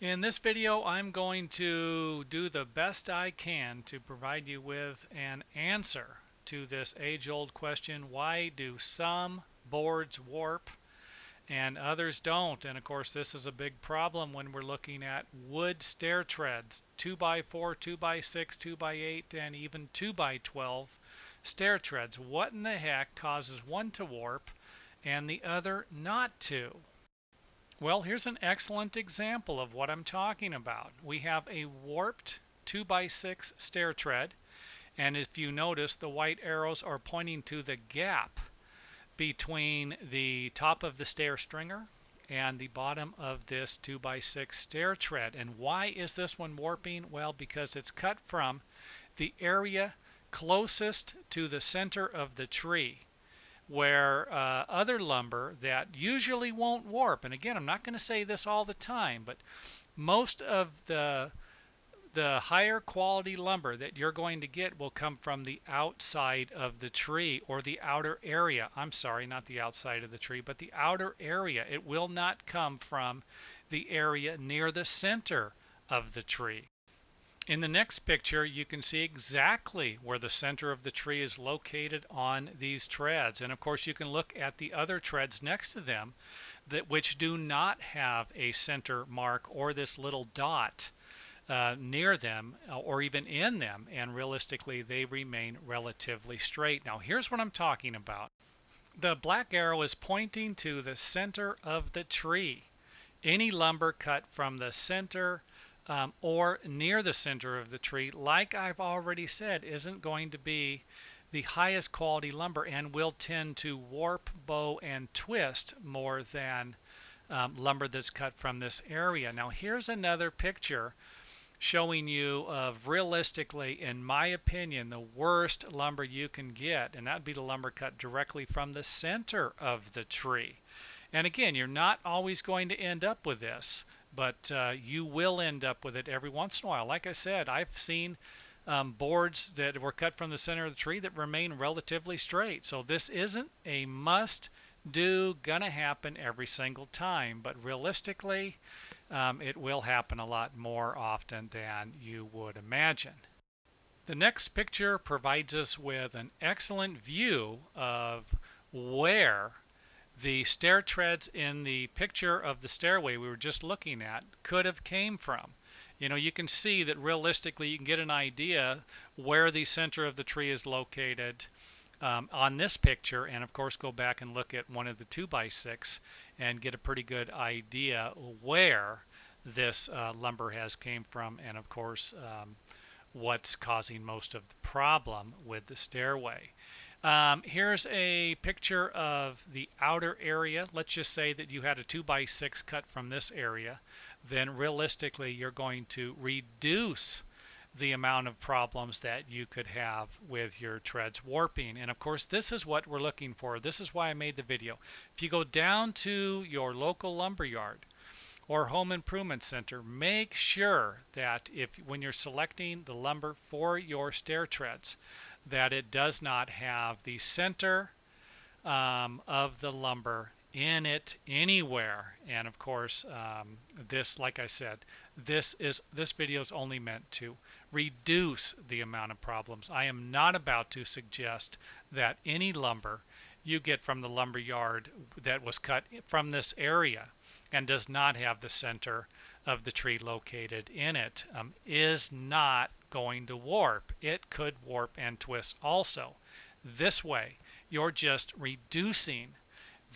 In this video, I'm going to do the best I can to provide you with an answer to this age-old question: why do some boards warp and others don't? And of course, this is a big problem when we're looking at wood stair treads, 2x4, 2x6, 2x8, and even 2x12 stair treads. What in the heck causes one to warp and the other not to? Well, here's an excellent example of what I'm talking about. We have a warped 2x6 stair tread, and if you notice, the white arrows are pointing to the gap between the top of the stair stringer and the bottom of this 2x6 stair tread. And why is this one warping? Well, because it's cut from the area closest to the center of the tree, where other lumber that usually won't warp, and again, I'm not going to say this all the time, but most of the higher quality lumber that you're going to get will come from the outside of the tree, or the outer area. I'm sorry, not the outside of the tree, but the outer area. It will not come from the area near the center of the tree. In the next picture, you can see exactly where the center of the tree is located on these treads. And of course, you can look at the other treads next to them which do not have a center mark or this little dot near them or even in them. And realistically, they remain relatively straight. Now, here's what I'm talking about. The black arrow is pointing to the center of the tree. Any lumber cut from the center or near the center of the tree, like I've already said, isn't going to be the highest quality lumber and will tend to warp, bow, and twist more than lumber that's cut from this area. Now, here's another picture showing you of, realistically, in my opinion, the worst lumber you can get, and that would be the lumber cut directly from the center of the tree. And again, you're not always going to end up with this, but you will end up with it every once in a while. Like I said, I've seen boards that were cut from the center of the tree that remain relatively straight. So this isn't a must-do, gonna happen every single time, but realistically, it will happen a lot more often than you would imagine. The next picture provides us with an excellent view of where the stair treads in the picture of the stairway we were just looking at could have came from. You know, you can see that realistically you can get an idea where the center of the tree is located on this picture, and of course go back and look at one of the 2x6 and get a pretty good idea where this lumber has came from, and of course what's causing most of the problem with the stairway. Here's a picture of the outer area. Let's just say that you had a 2x6 cut from this area. Then realistically, you're going to reduce the amount of problems that you could have with your treads warping. And of course, this is what we're looking for. This is why I made the video. If you go down to your local lumber yard or home improvement center, make sure that when you're selecting the lumber for your stair treads, that it does not have the center of the lumber in it anywhere. And of course, this, like I said, this video is only meant to reduce the amount of problems. I am not about to suggest that any lumber you get from the lumber yard that was cut from this area and does not have the center of the tree located in it is not going to warp. It could warp and twist also. This way, you're just reducing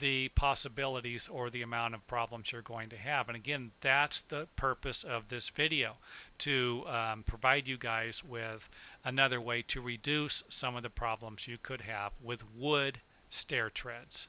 the possibilities or the amount of problems you're going to have. And again, that's the purpose of this video, to provide you guys with another way to reduce some of the problems you could have with wood stair treads.